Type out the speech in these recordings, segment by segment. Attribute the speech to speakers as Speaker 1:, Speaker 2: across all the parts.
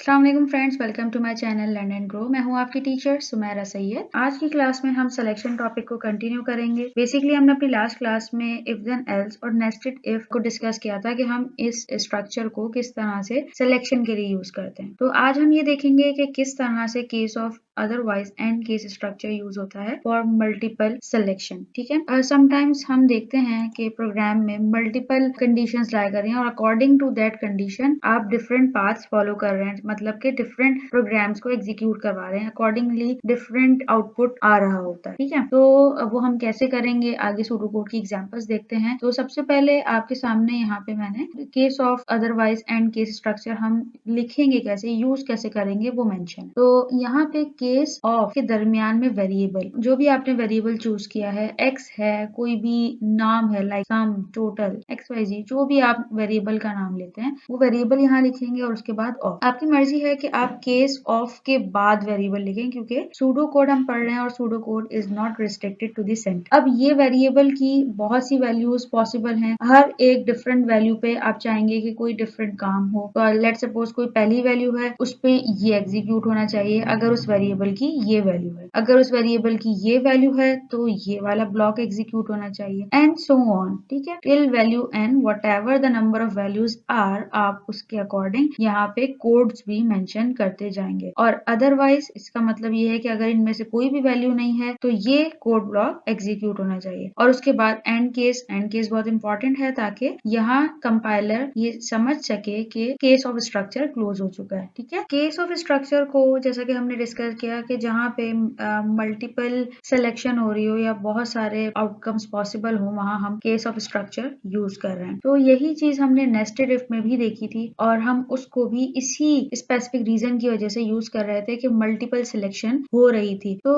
Speaker 1: अस्सलाम वालेकुम friends, welcome to my channel learn and grow. मैं हूं आपकी टीचर सुमेरा सैयद। आज की क्लास में हम सिलेक्शन टॉपिक को कंटिन्यू करेंगे। बेसिकली हमने अपनी लास्ट क्लास में इफ देन एल्स और नेस्टेड इफ को डिस्कस किया था कि हम इस स्ट्रक्चर को किस तरह से सिलेक्शन के लिए यूज करते हैं। तो आज हम ये देखेंगे कि किस तरह से case of otherwise and case structure use होता है फॉर मल्टीपल सिलेक्शन। ठीक है, समटाइम्स हम देखते हैं कि प्रोग्राम में मल्टीपल कंडीशंस लाए कर रहे हैं और अकॉर्डिंग टू दैट कंडीशन आप डिफरेंट पाथ्स फॉलो कर रहे हैं, मतलब कि डिफरेंट प्रोग्राम्स को एग्जीक्यूट करवा रहे हैं, अकॉर्डिंगली डिफरेंट आउटपुट आ रहा होता है। ठीक है, तो वो हम कैसे करेंगे आगे सूडो कोड की एग्जांपल्स देखते हैं। तो सबसे पहले आपके सामने यहाँ पे मैंने case of otherwise and case structure हम लिखेंगे कैसे, यूज कैसे करेंगे वो मेंशन। तो यहाँ पे केस ऑफ के दरमियान में वेरिएबल, जो भी आपने वेरिएबल चूज किया है, एक्स है, कोई भी नाम है लाइक सम, टोटल, XYZ, जो भी आप वेरिएबल का नाम लेते हैं वो वेरिएबल यहाँ लिखेंगे और उसके बाद ऑफ। आपकी मर्जी है कि आप केस ऑफ के बाद वेरिएबल लिखें, क्योंकि सूडो कोड हम पढ़ रहे हैं और pseudo code is not restricted to the centre. अब ये वेरिएबल की बहुत सी वैल्यूज पॉसिबल हैं, हर एक डिफरेंट वैल्यू पे आप चाहेंगे कि कोई डिफरेंट काम हो। तो लेट सपोज कोई पहली वैल्यू है, उस पे ये एग्जीक्यूट होना चाहिए अगर उस वेरिएबल की ये वैल्यू है, अगर उस वेरिएबल की ये वैल्यू है तो ये वाला ब्लॉक एग्जीक्यूट होना चाहिए, एंड सो ऑन। ठीक है, till value n whatever the number of values are, आप उसके अकॉर्डिंग यहाँ पे कोड्स भी मेंशन करते जाएंगे। और अदरवाइज इसका मतलब ये है कि अगर इनमें से कोई भी वैल्यू नहीं है तो ये कोड ब्लॉक एग्जीक्यूट होना चाहिए। और उसके बाद एंड केस, एंड केस बहुत इंपॉर्टेंट है ताकि यहाँ कंपाइलर ये समझ सके कि केस ऑफ स्ट्रक्चर क्लोज हो चुका है। ठीक है, केस ऑफ स्ट्रक्चर को जैसा कि हमने डिस्कस किया कि जहाँ पे मल्टीपल सिलेक्शन हो रही हो या बहुत सारे आउटकम्स पॉसिबल हो, वहां हम केस ऑफ स्ट्रक्चर यूज कर रहे हैं। तो यही चीज हमने नेस्टेड इफ में भी देखी थी और हम उसको भी इसी स्पेसिफिक रीजन की वजह से यूज कर रहे थे कि मल्टीपल सिलेक्शन हो रही थी। तो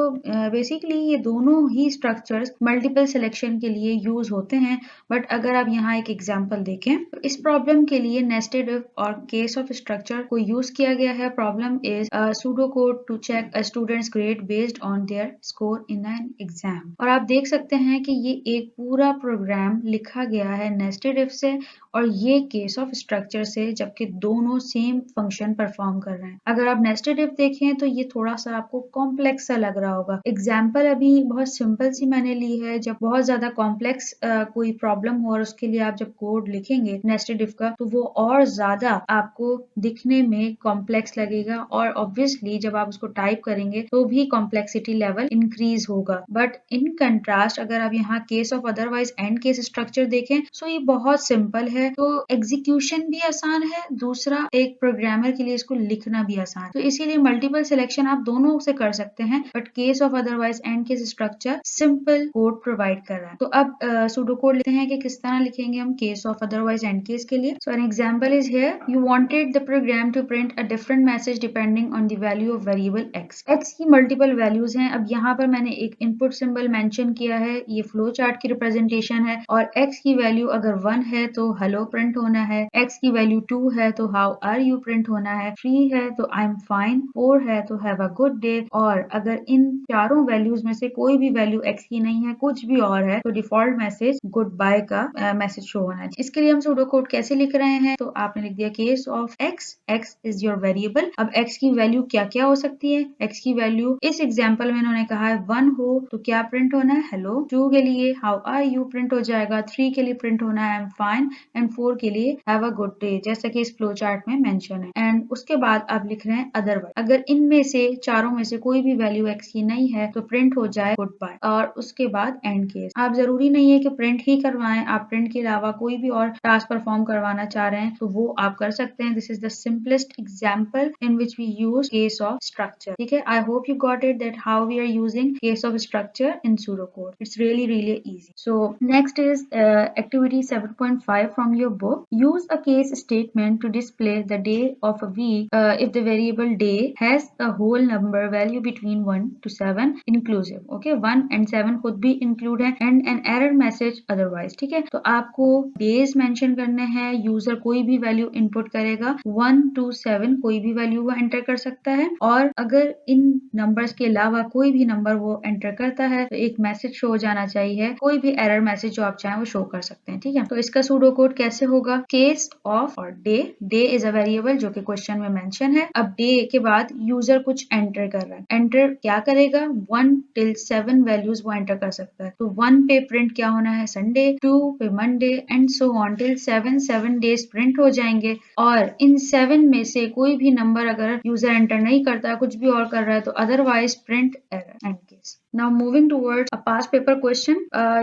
Speaker 1: बेसिकली ये दोनों ही स्ट्रक्चर्स मल्टीपल सिलेक्शन के लिए यूज होते हैं। बट अगर आप यहाँ एक एग्जांपल देखें तो इस प्रॉब्लम के लिए नेस्टेड इफ और केस ऑफ स्ट्रक्चर को यूज किया गया है। Problem is pseudo code to check a student's grade based on their score in an exam. और आप देख सकते हैं कि ये एक पूरा प्रोग्राम लिखा गया है नेस्टेड इफ से और ये केस ऑफ स्ट्रक्चर से, जबकि दोनों सेम फंक्शन परफॉर्म कर रहे हैं। अगर आप नेस्टेड इफ देखें तो ये थोड़ा सा आपको कॉम्प्लेक्स सा लग रहा होगा। एग्जाम्पल अभी बहुत सिंपल सी मैंने ली है, जब बहुत ज्यादा कॉम्प्लेक्स कोई प्रॉब्लम हो और उसके लिए आप जब कोड लिखेंगे नेस्टेड इफ का तो वो और ज्यादा आपको दिखने में कॉम्प्लेक्स लगेगा और ऑब्वियसली जब आप उसको टाइप करेंगे तो भी कॉम्प्लेक्सिटी लेवल इंक्रीज होगा। बट इन कंट्रास्ट अगर आप यहाँ case of otherwise and case structure देखें तो ये बहुत सिंपल है। तो एग्जीक्यूशन भी आसान है, दूसरा एक प्रोग्रामर के लिए इसको लिखना भी आसान है। तो इसीलिए मल्टीपल सिलेक्शन आप दोनों से कर सकते हैं, but case of otherwise and case structure simple code provide कर रहा है। तो अब सूडो कोड लिखते हैं कि किस तरह लिखेंगे हम case of otherwise and case के लिए। So an example is here, you wanted the program to print a different message depending on the value of variable X. X की मल्टीपल वैल्यूज हैं। अब यहाँ पर मैंने एक इनपुट सिंबल मेंशन किया है, ये फ्लो चार्ट की रिप्रेजेंटेशन है। और एक्स की वैल्यू अगर 1 है तो हेलो प्रिंट होना है, एक्स की वैल्यू 2 है तो हाउ आर यू प्रिंट होना है, 3 है तो आई एम फाइन, 4 है तो हैव अ गुड डे। और अगर इन चारों वैल्यूज में से कोई भी वैल्यू एक्स की नहीं है, कुछ भी और है, तो डिफॉल्ट मैसेज गुड बाय का मैसेज शो होना है। इसके लिए हम सूडो कोड कैसे लिख रहे हैं, तो आपने लिख दिया case of x, x is your variable. अब एक्स की वैल्यू क्या क्या हो सकती है, एक्स की वैल्यू इस एग्जाम्पल में इन्होंने कहा है 1 हो तो क्या प्रिंट होना है, हेलो। 2 के लिए हाउ आर यू प्रिंट हो जाएगा, 3 के लिए प्रिंट होना है आई एम फाइन, एंड 4 के लिए हैव अ गुड डे, जैसा कि इस फ्लो चार्ट में मेंशन है। एंड उसके बाद आप लिख रहे हैं अदरवाइज, अगर इनमें से चारों में से कोई भी वैल्यू एक्स की नहीं है तो प्रिंट हो जाए गुड बाय। और उसके बाद एंड केस, आप जरूरी नहीं है कि प्रिंट ही करवाएं, आप प्रिंट के अलावा कोई भी और टास्क परफॉर्म करवाना चाह रहे हैं तो वो आप कर सकते हैं। This is the simplest example in which we use case of structure. ठीक है, I hope you got it that how we are using case of structure in pseudocode. It's really easy. So next is activity 7.5 from your book. Use a case statement to display the day of a week if the variable day has a whole number value between 1 to 7 inclusive. Okay, 1 and 7 खुद भी include है and an error message otherwise. ठीक है, तो आपको days mention करने हैं, user कोई भी वैल्यू इनपुट करेगा, 1 to 7 कोई भी वैल्यू वो एंटर कर सकता है और अगर इन नंबर्स के अलावा कोई भी नंबर वो एंटर करता है तो एक मैसेज शो हो जाना चाहिए, कोई भी एरर मैसेज जो आप चाहें वो शो कर सकते हैं। ठीक है, तो इसका सूडो कोड कैसे होगा? केस ऑफ और डे इज अ वेरिएबल जो कि क्वेश्चन में मेंशन है। अब डे के बाद यूजर कुछ एंटर कर रहा है, एंटर क्या करेगा? 1 till 7 वैल्यूज वो एंटर कर सकता है। तो 1 पे प्रिंट क्या होना है? संडे, 2 पे Monday and so on till 7 days print हो जाएंगे। और इन 7 में से कोई भी नंबर अगर यूजर एंटर नहीं करता, कुछ भी और कर रहा है, तो otherwise print error and case. Now moving towards a past paper question.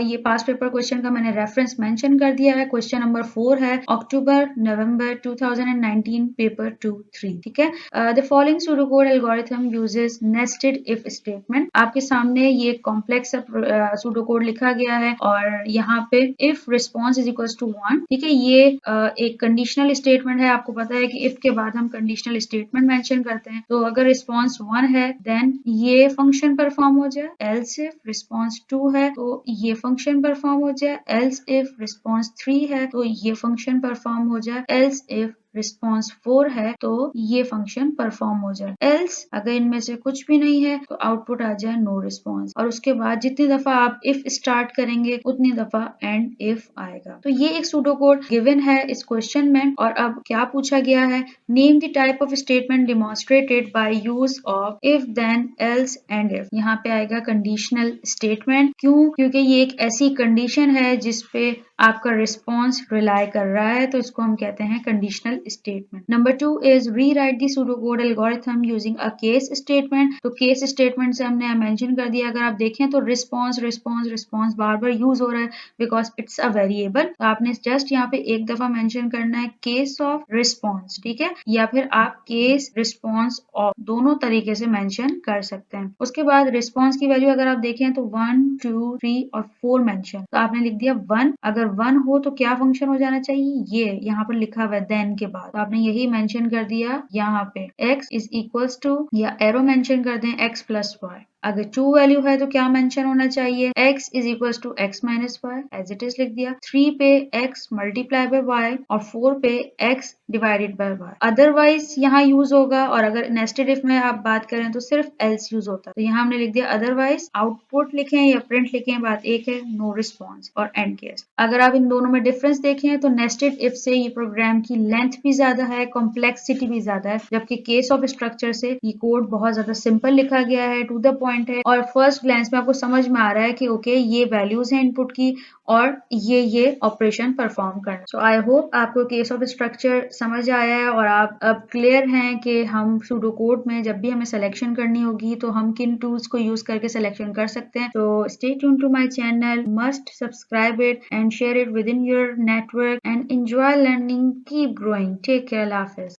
Speaker 1: ये पास्ट पेपर क्वेश्चन का मैंने रेफरेंस मेंशन कर दिया है। क्वेश्चन नंबर 4 है अक्टूबर नवंबर 2019 पेपर 2-3। ठीक है। The following pseudocode algorithm uses nested if statement. आपके सामने ये कॉम्प्लेक्स सूडोकोड लिखा गया है और यहाँ पे if response is equal to 1। ठीक है। ये एक कंडीशनल स्टेटमेंट है। आपको पता है कि इफ के बाद हम कंडीशनल स्टेटमेंट मेंशन करते हैं। तो अगर रिस्पॉन्स 1 है देन ये फंक्शन परफॉर्म हो जाए। एल्स इफ रिस्पॉन्स 2 है तो ये फंक्शन परफॉर्म हो जाए। एल्स इफ रिस्पॉन्स 3 है तो ये फंक्शन परफॉर्म हो जाए। एल्स इफ रिस्पॉन्स 4 है तो ये फंक्शन परफॉर्म हो जाए। एल्स अगर इनमें से कुछ भी नहीं है तो आउटपुट आ जाए नो रिस्पॉन्स। और उसके बाद जितनी दफा आप इफ स्टार्ट करेंगे उतनी दफा एंड इफ आएगा। तो ये एक सूडोकोड गिवन है इस क्वेश्चन में। और अब क्या पूछा गया है? Name the type of statement demonstrated by use of if then else end if. यहाँ पे आएगा कंडीशनल स्टेटमेंट। क्यों? क्योंकि ये एक ऐसी कंडीशन है जिसपे आपका रिस्पॉन्स रिलाई कर रहा है, तो इसको हम कहते हैं conditional statement. Number 2 is rewrite the pseudocode algorithm using a case statement. तो केस स्टेटमेंट से हमने मेंशन कर दिया। अगर आप देखें तो रिस्पॉन्स रिस्पॉन्स रिस्पॉन्स बार बार यूज हो रहा है बिकॉज इट्स अ वेरिएबल। तो आपने जस्ट यहाँ पे एक दफा मेंशन करना है केस ऑफ रिस्पॉन्स। ठीक है। या फिर आप केस रिस्पॉन्स ऑफ दोनों तरीके से मेंशन कर सकते हैं। उसके बाद रिस्पॉन्स की वैल्यू अगर आप देखें तो 1, 2, 3 और 4 मेंशन। तो आपने लिख दिया 1। अगर 1 हो तो क्या फंक्शन हो जाना चाहिए? ये यहाँ पर लिखा हुआ है देन के बाद। तो आपने यही मेंशन कर दिया यहाँ पे x इज इक्वल्स टू या एरो मेंशन कर दें x प्लस वाई। अगर 2 वैल्यू है तो क्या मेंशन होना चाहिए? x is equals to x minus y as it is लिख दिया। 3 पे x मल्टीप्लाई बाय y और 4 पे x divided by y। Otherwise यहाँ यूज होगा। और अगर नेस्टेड इफ में आप बात करें तो सिर्फ एल्स यूज होता है। तो यहाँ हमने लिख दिया अदरवाइज। आउटपुट लिखें या प्रिंट लिखें, बात एक है, नो रिस्पॉन्स और एंड केस। अगर आप इन दोनों में डिफरेंस देखें तो नेस्टेड इफ से ये प्रोग्राम की लेंथ भी ज्यादा है, कॉम्प्लेक्सिटी भी ज्यादा है, जबकि केस ऑफ स्ट्रक्चर से ये कोड बहुत ज्यादा सिंपल लिखा गया है, टू द पॉइंट है और फर्स्ट ग्लैंस में आपको समझ में आ रहा है कि ओके ये वैल्यूज हैं इनपुट की और ये ऑपरेशन परफॉर्म करना। सो आई होप आपको केस ऑफ स्ट्रक्चर समझ आया है और आप अब क्लियर हैं कि हम सूडोकोड में जब भी हमें सिलेक्शन करनी होगी तो हम किन टूल्स को यूज करके सिलेक्शन कर सकते हैं। तो stay tune to my channel, must subscribe it and share it within your network and enjoy learning. Keep growing. Take care. Allah Hafiz.